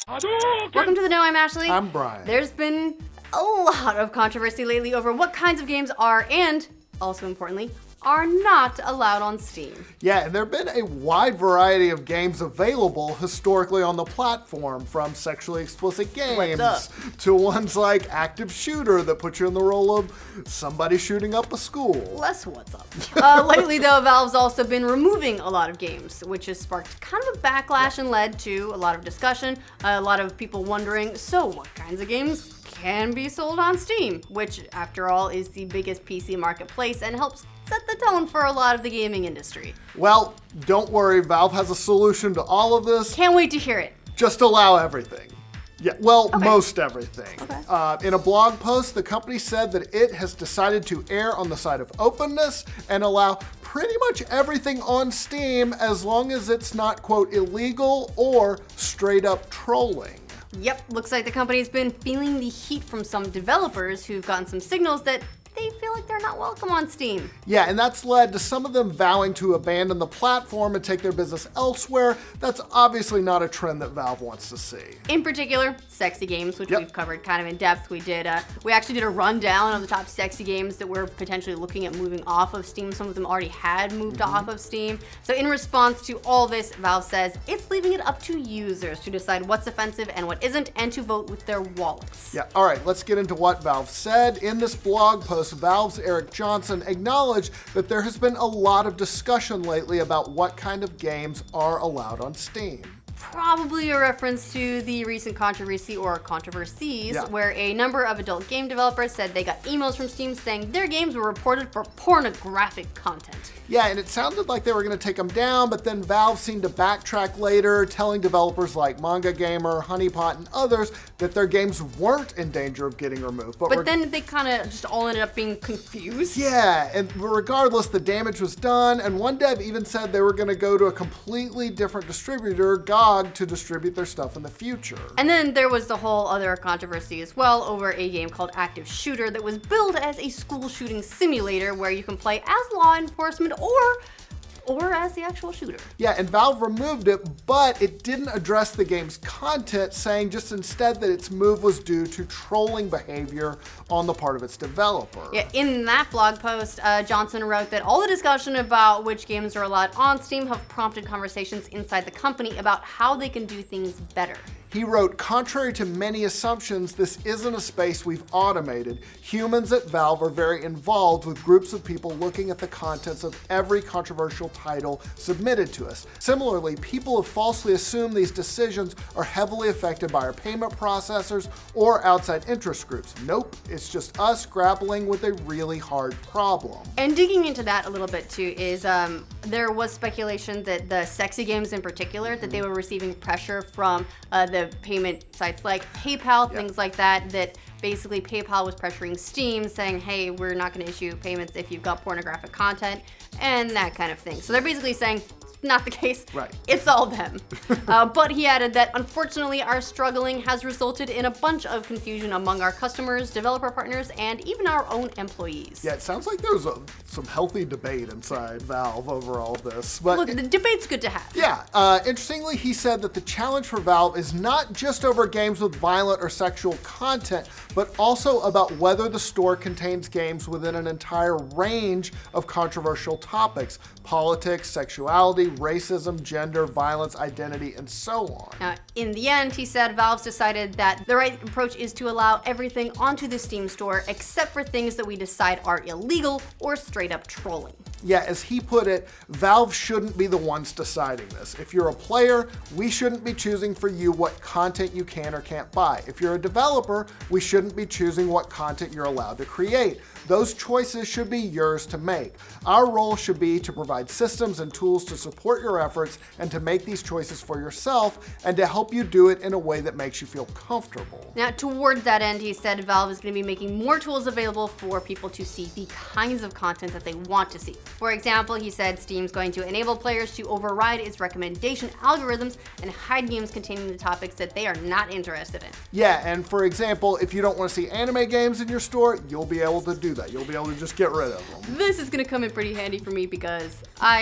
Welcome to the Know. I'm Ashley. I'm Brian. There's been a lot of controversy lately over what kinds of games are, and also importantly, are not allowed on Steam. Yeah, and there have been a wide variety of games available historically on the platform, from sexually explicit games to ones like active shooter that put you in the role of somebody shooting up a school. Less what's up. Lately though, Valve's also been removing a lot of games, which has sparked kind of a backlash and led to a lot of discussion, a lot of people wondering, so what kinds of games can be sold on Steam, which after all is the biggest PC marketplace and helps set the tone for a lot of the gaming industry. Well, don't worry, Valve has a solution to all of this. Can't wait to hear it. Just allow everything. Yeah, well, Okay. most everything. Okay. In a blog post, the company said that it has decided to err on the side of openness and allow pretty much everything on Steam as long as it's not, quote, illegal or straight up trolling. Yep, looks like the company's been feeling the heat from some developers who've gotten some signals that they feel like they're not welcome on Steam. Yeah, and that's led to some of them vowing to abandon the platform and take their business elsewhere. That's obviously not a trend that Valve wants to see. In particular, sexy games, which Yep. we've covered kind of in depth. We actually did a rundown of the top sexy games that we're potentially looking at moving off of Steam. Some of them already had moved off of Steam. So in response to all this, Valve says it's leaving it up to users to decide what's offensive and what isn't, and to vote with their wallets. Yeah, all right, let's get into what Valve said. In this blog post, Valve's Eric Johnson acknowledged that there has been a lot of discussion lately about what kind of games are allowed on Steam. Probably a reference to the recent controversy or controversies where a number of adult game developers said they got emails from Steam saying their games were reported for pornographic content. Yeah, and it sounded like they were going to take them down, but then Valve seemed to backtrack later, telling developers like Manga Gamer, Honeypot, and others that their games weren't in danger of getting removed. But then they kind of just all ended up being confused. Yeah, and regardless, the damage was done, and one dev even said they were going to go to a completely different distributor, Gaar, to distribute their stuff in the future. And then there was the whole other controversy as well over a game called Active Shooter that was billed as a school shooting simulator where you can play as law enforcement or as the actual shooter. Yeah, and Valve removed it, but it didn't address the game's content, saying just instead that its move was due to trolling behavior on the part of its developer. Yeah, in that blog post, Johnson wrote that all the discussion about which games are allowed on Steam have prompted conversations inside the company about how they can do things better. He wrote, contrary to many assumptions, this isn't a space we've automated. Humans at Valve are very involved with groups of people looking at the contents of every controversial title submitted to us. Similarly, people have falsely assumed these decisions are heavily affected by our payment processors or outside interest groups. Nope, it's just us grappling with a really hard problem. And digging into that a little bit too is there was speculation that the sexy games in particular, that they were receiving pressure from the payment sites like PayPal, things like that, that basically PayPal was pressuring Steam saying, hey, we're not going to issue payments if you've got pornographic content and that kind of thing. So they're basically saying, not the case. Right. It's all them. But he added that unfortunately our struggling has resulted in a bunch of confusion among our customers, developer partners, and even our own employees. Yeah, it sounds like there's some healthy debate inside Valve over all this. But look, the debate's good to have. Yeah, interestingly, he said that the challenge for Valve is not just over games with violent or sexual content, but also about whether the store contains games within an entire range of controversial topics: politics, sexuality, racism, gender, violence, identity, and so on. Now, in the end, he said Valve's decided that the right approach is to allow everything onto the Steam store except for things that we decide are illegal or straight up trolling. Yeah, as he put it, Valve shouldn't be the ones deciding this. If you're a player, we shouldn't be choosing for you what content you can or can't buy. If you're a developer, we shouldn't be choosing what content you're allowed to create. Those choices should be yours to make. Our role should be to provide systems and tools to support your efforts and to make these choices for yourself and to help you do it in a way that makes you feel comfortable. Now, toward that end, he said Valve is going to be making more tools available for people to see the kinds of content that they want to see. For example, he said Steam's going to enable players to override its recommendation algorithms and hide games containing the topics that they are not interested in. Yeah, and for example, if you don't want to see anime games in your store, you'll be able to do that. You'll be able to just get rid of them. This is going to come in pretty handy for me because I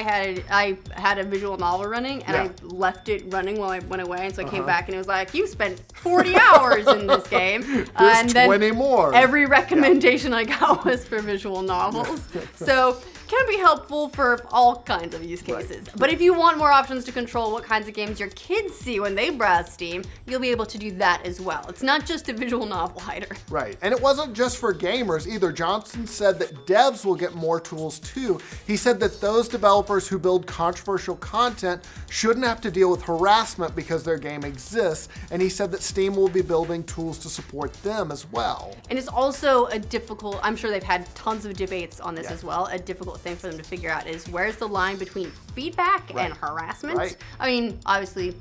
had a visual novel running and I left it running while I went away, and so I came back and it was like, you spent 40 hours in this game. There's 20 more. Every recommendation I got was for visual novels. So can be helpful for all kinds of use cases. But if you want more options to control what kinds of games your kids see when they browse Steam, you'll be able to do that as well. It's not just a visual novel hider. Right, and it wasn't just for gamers either. Johnson said that devs will get more tools too. He said that those developers who build controversial content shouldn't have to deal with harassment because their game exists, and he said that Steam will be building tools to support them as well. And it's also a difficult, I'm sure they've had tons of debates on this as well, a difficult thing for them to figure out is where's the line between feedback and harassment? Right. I mean, obviously,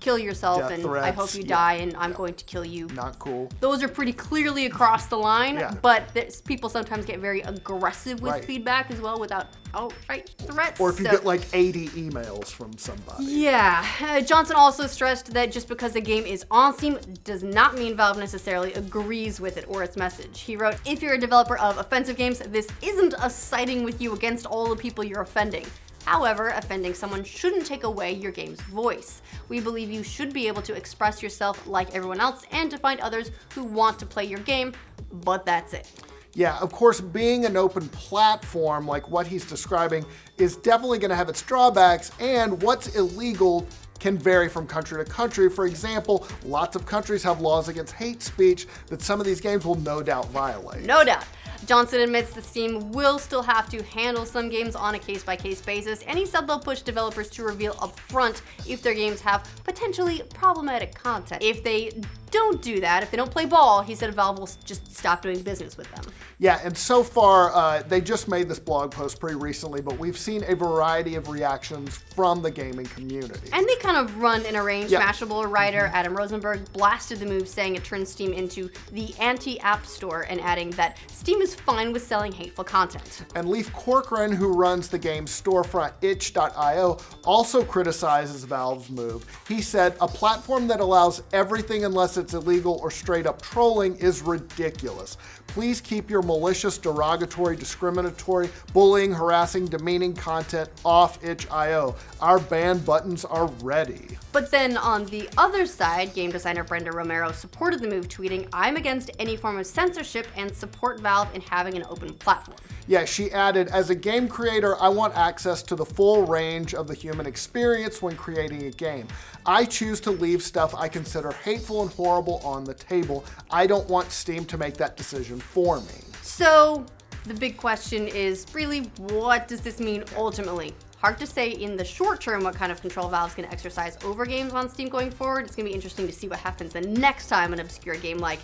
kill yourself Death and threats, I hope you die and I'm going to kill you. Not cool. Those are pretty clearly across the line, but people sometimes get very aggressive with feedback as well without outright threats. Or if you get like 80 emails from somebody. Yeah. Johnson also stressed that just because a game is on Steam does not mean Valve necessarily agrees with it or its message. He wrote, if you're a developer of offensive games, this isn't us siding with you against all the people you're offending. However, offending someone shouldn't take away your game's voice. We believe you should be able to express yourself like everyone else and to find others who want to play your game, but that's it. Yeah, of course, being an open platform like what he's describing is definitely going to have its drawbacks, and what's illegal can vary from country to country. For example, lots of countries have laws against hate speech that some of these games will no doubt violate. No doubt. Johnson admits that Steam will still have to handle some games on a case-by-case basis, and he said they'll push developers to reveal upfront if their games have potentially problematic content. If they don't do that, if they don't play ball, he said Valve will just stop doing business with them. Yeah, and so far, they just made this blog post pretty recently, but we've seen a variety of reactions from the gaming community. And they kind of run in a range. Mashable writer Adam Rosenberg blasted the move, saying it turns Steam into the anti-app store, and adding that Steam is fine with selling hateful content. And Leif Corcoran, who runs the game's storefront itch.io, also criticizes Valve's move. He said, a platform that allows everything unless it's illegal or straight up trolling is ridiculous. Please keep your malicious, derogatory, discriminatory, bullying, harassing, demeaning content off itch.io. Our ban buttons are ready. But then on the other side, game designer Brenda Romero supported the move, tweeting, I'm against any form of censorship and support Valve in having an open platform. Yeah, she added, as a game creator, I want access to the full range of the human experience when creating a game. I choose to leave stuff I consider hateful and horrible on the table. I don't want Steam to make that decision for me. So the big question is really, what does this mean ultimately? Hard to say in the short term what kind of control Valve's going to exercise over games on Steam going forward. It's going to be interesting to see what happens the next time an obscure game like,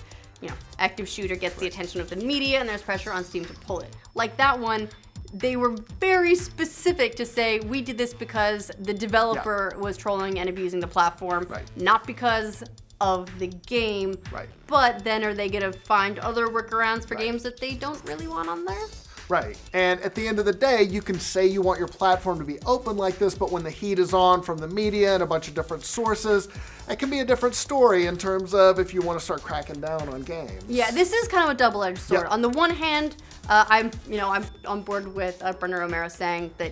active shooter gets the attention of the media and there's pressure on Steam to pull it. Like that one, they were very specific to say, we did this because the developer was trolling and abusing the platform, not because of the game. But then are they going to find other workarounds for games that they don't really want on there? Right, and at the end of the day, you can say you want your platform to be open like this, but when the heat is on from the media and a bunch of different sources, it can be a different story in terms of if you want to start cracking down on games. Yeah, this is kind of a double-edged sword. On the one hand, I'm on board with Brenda Romero saying that,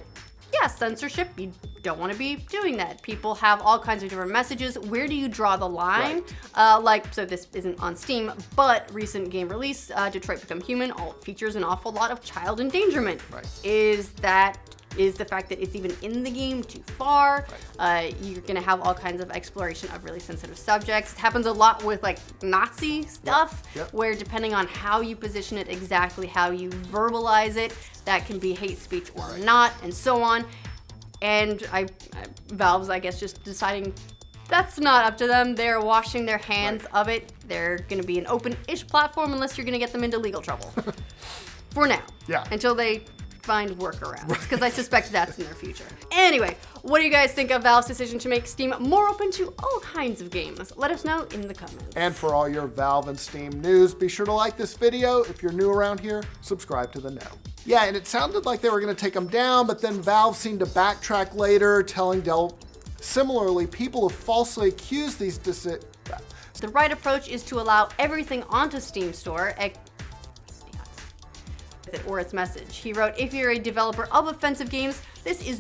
yeah, censorship, you don't want to be doing that. People have all kinds of different messages. Where do you draw the line? So this isn't on Steam, but recent game release, Detroit Become Human, features an awful lot of child endangerment. Is the fact that it's even in the game too far? You're gonna have all kinds of exploration of really sensitive subjects. It happens a lot with like Nazi stuff, where depending on how you position it, exactly how you verbalize it, that can be hate speech or not, and so on. And Valve's, I guess, just deciding that's not up to them. They're washing their hands of it. They're gonna be an open-ish platform unless you're gonna get them into legal trouble. For now. Until they find workarounds, because I suspect that's in their future. Anyway, What do you guys think of Valve's decision to make Steam more open to all kinds of games? Let us know in the comments. And for all your Valve and Steam news, be sure to like this video. If you're new around here, subscribe to the know. Yeah, and it sounded like they were going to take them down, but then Valve seemed to backtrack later, telling Dell. Similarly, people have falsely accused these The right approach is to allow everything onto Steam Store, or its message. He wrote, if you're a developer of offensive games, this is